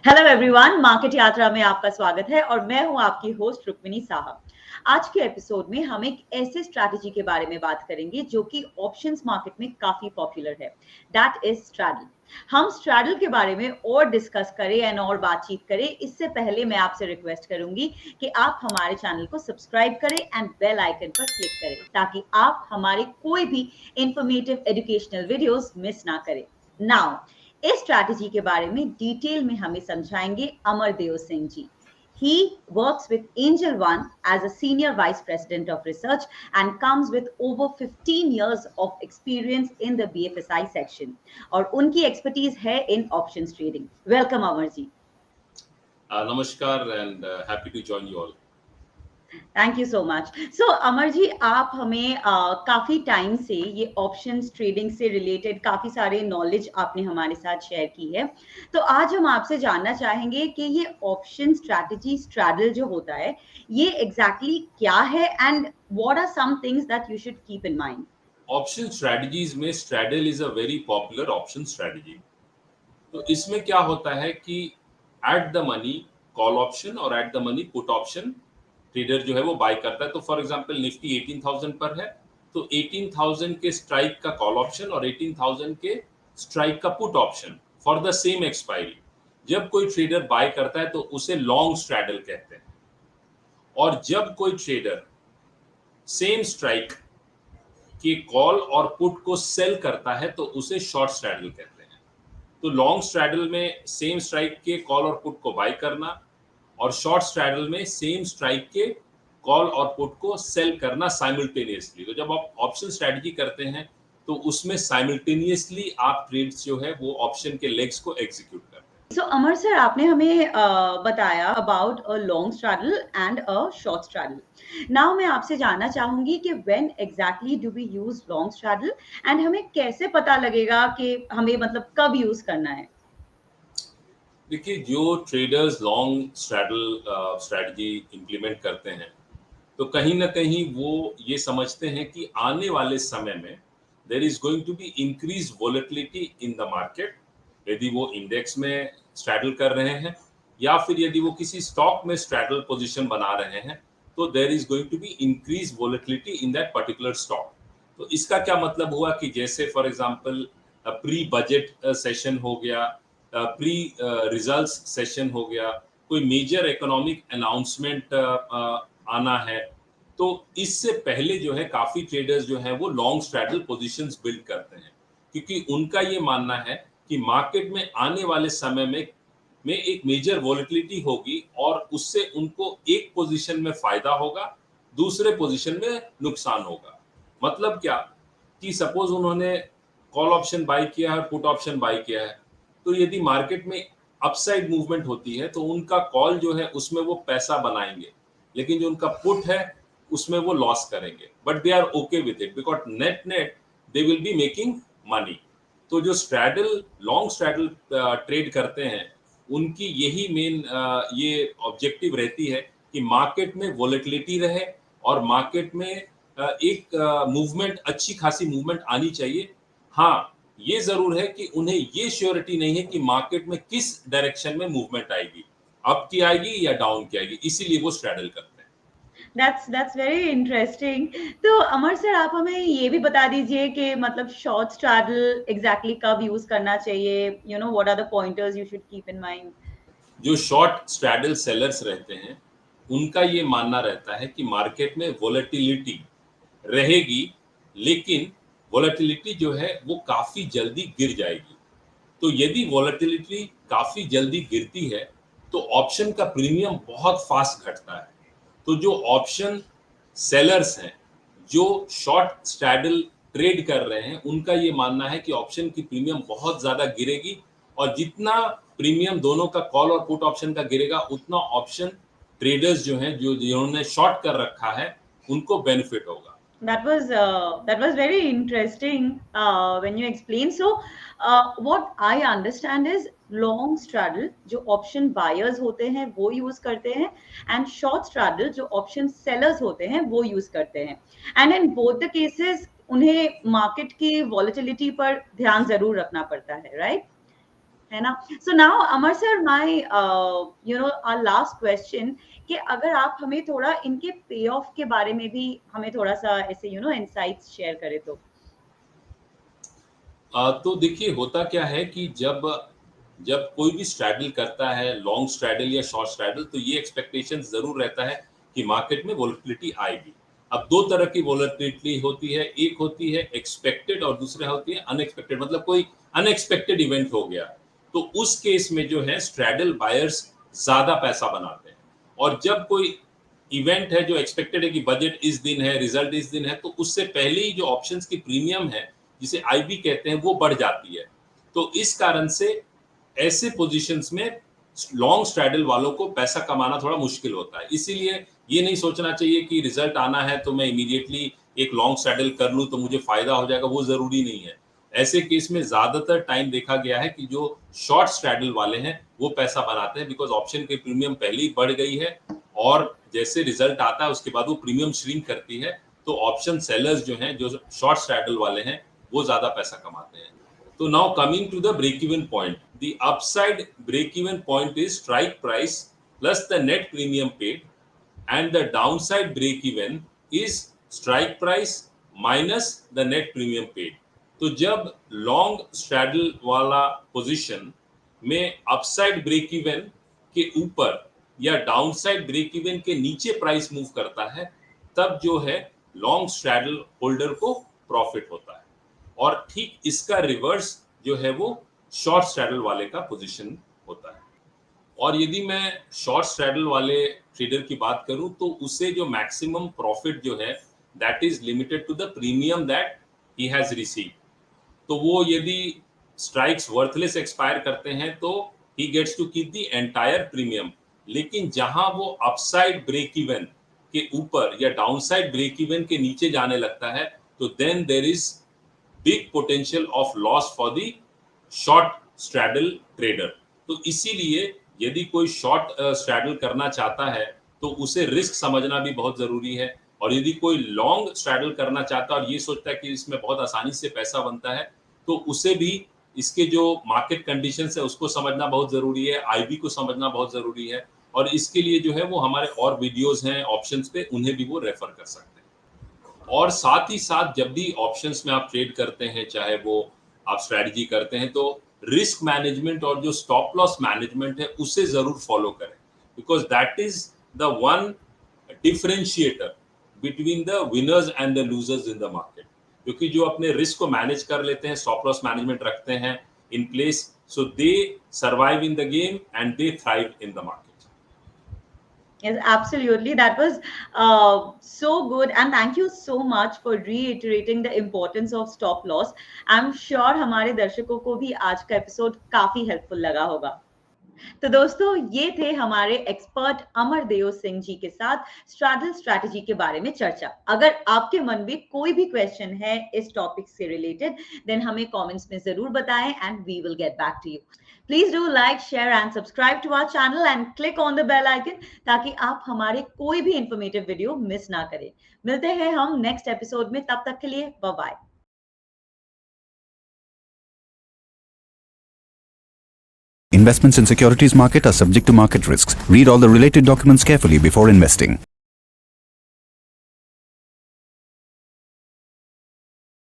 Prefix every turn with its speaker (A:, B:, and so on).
A: Hello everyone, market यात्रा में आपका स्वागत है और मैं हूं आपकी होस्ट रुक्मिनी साहब। आज के एपिसोड में हम एक ऐसे स्ट्रैटेजी के बारे में बात करेंगे जो कि ऑप्शंस मार्केट में काफी पॉपुलर है। That is straddle. हम स्ट्रैडल के बारे में और डिस्कस करें एंड और बातचीत करें, इससे पहले मैं आपसे रिक्वेस्ट करूंगी कि आप हमारे चैनल को सब्सक्राइब करें एंड बेल आइकन पर क्लिक करें ताकि आप हमारे कोई भी इंफॉर्मेटिव एजुकेशनल वीडियोस मिस ना करें। नाउ इस स्ट्रैटेजी के बारे में डिटेल में हमें समझाएंगे Amardev Singh ji. He works with Angel One as a senior vice president of research and comes with over 15 years of experience in the BFSI section. और उनकी expertise है in options trading. Welcome Amar ji.
B: Namaskar and happy to join you all.
A: Thank you so much. So Amar ji, आप हमें काफी time से ये options trading से related काफी सारे नॉलेज आपने हमारे साथ शेयर की है। तो आज हम आपसे जानना चाहेंगे कि ये ऑप्शन स्ट्रैटेजी स्ट्रैडल जो होता है ये एग्जैक्टली क्या है and what are some things that you should keep in mind.
B: Option strategies में straddle is a very popular option strategy. तो इसमें क्या होता है कि at the money call option और at the money put option trader जो है वो बाय करता है। तो फॉर एग्जांपल निफ्टी 18,000 पर है, तो 18,000 के स्ट्राइक का कॉल ऑप्शन और 18,000 के स्ट्राइक का put option for the same expiry जब कोई ट्रेडर बाय करता है तो उसे लॉन्ग स्ट्रैडल कहते हैं। और जब कोई ट्रेडर सेम स्ट्राइक कि कॉल और पुट को सेल करता है तो उसे शॉर्ट स्ट्रैडल कहते हैं। तो लॉन्ग स्ट्रैडल में सेम स्ट्राइक के कॉल और पुट को बाय करना और शॉर्ट स्ट्रैडल में सेम स्ट्राइक के कॉल और पुट को सेल करना साइमल्टेनियसली। तो जब आप ऑप्शन स्ट्रैटेजी करते हैं तो उसमें साइमल्टेनियसली आप ट्रेड्स जो है वो ऑप्शन के लेग्स को एग्जीक्यूट करते हैं।
A: सो अमर सर, आपने हमें बताया about a long straddle and a short straddle. Now मैं आपसे जानना चाहूंगी कि when exactly do we use long straddle and हमें कैसे पता लगेगा कि हमें मतलब कब यूज करना है।
B: देखिए, जो traders long straddle strategy implement करते हैं तो कहीं ना कहीं वो ये समझते हैं कि आने वाले समय में there is going to be increase volatility in the market. यदि वो इंडेक्स में स्ट्रैडल कर रहे हैं या फिर यदि वो किसी स्टॉक में स्ट्रैडल पोजीशन बना रहे हैं तो there is going to be increase volatility in that particular stock. तो इसका क्या मतलब हुआ कि जैसे for example pre budget session हो गया, प्री रिजल्ट्स सेशन हो गया, कोई मेजर इकोनॉमिक अनाउंसमेंट आना है, तो इससे पहले जो है काफी ट्रेडर्स जो है वो लॉन्ग स्ट्रैडल पोजीशंस बिल्ड करते हैं क्योंकि उनका ये मानना है कि मार्केट में आने वाले समय में एक मेजर वोलेटिलिटी होगी और उससे उनको एक पोजीशन में फायदा होगा, दूसरे पोजीशन में नुकसान होगा। मतलब क्या कि सपोज उन्होंने कॉल ऑप्शन बाय किया है, पुट ऑप्शन बाय किया है, तो यदि मार्केट में अपसाइड मूवमेंट होती है तो उनका कॉल जो है उसमें वो पैसा बनाएंगे, लेकिन जो उनका पुट है उसमें वो लॉस करेंगे, but they are okay with it because net net they will be making money. तो जो स्ट्रैडल लॉन्ग स्ट्रैडल ट्रेड करते हैं उनकी यही मेन ये ऑब्जेक्टिव रहती है कि मार्केट में वोलेटिलिटी रहे और मार्केट में एक मूवमेंट, अच्छी खासी मूवमेंट आनी चाहिए। हाँ, ये जरूर है कि उन्हें ये श्योरिटी नहीं है कि मार्केट में किस डायरेक्शन में मूवमेंट आएगी, अप की आएगी या डाउन की आएगी, इसीलिए वो स्ट्रैडल करते हैं।
A: That's very interesting. तो अमर सर, आप हमें ये भी बता दीजिए कि मतलब शॉर्ट स्ट्रैडल एग्जैक्टली कब यूज करना चाहिए। You know what are the pointers you should keep in mind.
B: जो शॉर्ट स्ट्रैडल सेलर्स रहते हैं उनका ये मानना रहता है कि मार्केट में वोलेटिलिटी रहेगी, लेकिन वोलेटिलिटी जो है वो काफी जल्दी गिर जाएगी। तो यदि वोलेटिलिटी काफी जल्दी गिरती है तो ऑप्शन का प्रीमियम बहुत फास्ट घटता है। तो जो ऑप्शन सेलर्स हैं, जो शॉर्ट स्ट्रैडल ट्रेड कर रहे हैं, उनका ये मानना है कि ऑप्शन की प्रीमियम बहुत ज्यादा गिरेगी और जितना प्रीमियम दोनों का कॉल और पुट ऑप्शन का गिरेगा उतना ऑप्शन ट्रेडर्स जो हैं, जो जिन्होंने शॉर्ट कर रखा है, उनको बेनिफिट होगा।
A: That was very interesting when you explained. So, what I understand is long straddle जो option buyers होते हैं वो use करते हैं and short straddle जो option sellers होते हैं वो use करते हैं। And in both the cases उन्हें market की volatility पर ध्यान जरूर रखना पड़ता है, right? है ना? So now Amar sir, my our last question, कि अगर आप हमें थोड़ा इनके पे ऑफ के बारे में भी हमें थोड़ा सा ऐसे इनसाइट्स शेयर करें तो।
B: तो देखिए होता क्या है कि जब जब कोई भी स्ट्रैडल करता है, लॉन्ग स्ट्रैडल या शॉर्ट स्ट्रैडल, तो ये एक्सपेक्टेशन जरूर रहता है कि मार्केट में वोलेटिलिटी आएगी। अब दो तरह की वोलेटिलिटी होती है, एक होती है एक्सपेक्टेड और दूसरा होती है अनएक्सपेक्टेड, मतलब कोई अनएक्सपेक्टेड इवेंट हो गया तो उस केस में जो है स्ट्रैडल बायर्स ज्यादा पैसा बनाते हैं। और जब कोई इवेंट है जो एक्सपेक्टेड है कि बजट इस दिन है, रिजल्ट इस दिन है, तो उससे पहले ही जो ऑप्शंस की प्रीमियम है जिसे आईबी कहते हैं वो बढ़ जाती है। तो इस कारण से ऐसे पोजीशंस में लॉन्ग स्ट्रैडल वालों को पैसा कमाना थोड़ा मुश्किल होता है। इसीलिए ये नहीं सोचना चाहिए कि रिजल्ट आना है तो मैं इमीडिएटली एक लॉन्ग स्ट्रैडल कर लूं तो मुझे फायदा हो जाएगा, वो जरूरी नहीं है। ऐसे केस में ज्यादातर टाइम देखा गया है कि जो शॉर्ट स्ट्रैडल वाले हैं वो पैसा बनाते हैं, बिकॉज ऑप्शन की प्रीमियम पहले ही बढ़ गई है और जैसे रिजल्ट आता है उसके बाद वो प्रीमियम श्रिंक करती है, तो ऑप्शन सेलर्स जो हैं, जो शॉर्ट स्ट्रैडल वाले हैं, वो ज्यादा पैसा कमाते हैं। तो now coming to the break even point, the upside break even point is strike price plus the net premium paid and the downside break even is strike price minus the net premium paid। तो जब long straddle वाला position में upside break even के ऊपर या downside break even के नीचे price move करता है, तब जो है लॉन्ग स्ट्रैडल होल्डर को प्रॉफिट होता है। और ठीक इसका रिवर्स जो है वो शॉर्ट स्ट्रैडल वाले का पोजीशन होता है। और यदि मैं शॉर्ट स्ट्रैडल वाले ट्रेडर की बात करूं तो उसे जो मैक्सिमम प्रॉफिट जो है that is limited to the premium that he has receive. तो वो यदि स्ट्राइक्स वर्थलेस एक्सपायर करते हैं तो he gets to keep the entire premium, लेकिन जहां वो अपसाइड ब्रेक इवन के ऊपर या डाउनसाइड ब्रेक इवन के नीचे जाने लगता है तो then there is big potential of loss for the short straddle trader. तो इसीलिए यदि कोई शॉर्ट स्ट्रैडल करना चाहता है तो उसे रिस्क समझना भी बहुत जरूरी है। और यदि कोई लॉन्ग स्ट्रैडल करना चाहता है और ये सोचता है कि इसमें बहुत आसानी से पैसा बनता है, तो उसे भी इसके जो मार्केट कंडीशंस है उसको समझना बहुत जरूरी है, आईबी को समझना बहुत जरूरी है। और इसके लिए जो है वो हमारे और वीडियोस हैं ऑप्शंस पे, उन्हें भी वो रेफर कर सकते हैं। और साथ ही साथ जब भी ऑप्शंस में आप ट्रेड करते हैं, चाहे वो आप स्ट्रैटेजी करते हैं, तो रिस्क मैनेजमेंट और जो स्टॉप लॉस मैनेजमेंट है उसे जरूर फॉलो करें, because that is the one differentiator between the winners and the losers in the market. क्योंकि जो अपने रिस्क को मैनेज कर लेते हैं, स्टॉप लॉस मैनेजमेंट रखते हैं in place, so they survive in the game and they thrive in the market.
A: Yes, absolutely. That was so good, and thank you so much for reiterating the importance of stop loss. I'm sure हमारे दर्शकों को भी आज का episode काफी helpful लगा होगा। तो दोस्तों, ये थे हमारे एक्सपर्ट अमरदेव सिंह जी के साथ स्ट्रैडल स्ट्रैटेजी के बारे में चर्चा। अगर आपके मन में कोई भी क्वेश्चन है इस टॉपिक से रिलेटेड, देन हमें कमेंट्स में जरूर बताएं and we will get back to you. Please do like, share and subscribe to our channel and click on the bell icon ताकि आप हमारे कोई भी इंफॉर्मेटिव वीडियो मिस ना करें। मिलते हैं हम नेक्स्ट एपिसोड में, तब तक के लिए bye bye.
C: Investments in securities market are subject to market risks. Read all the related documents carefully before investing.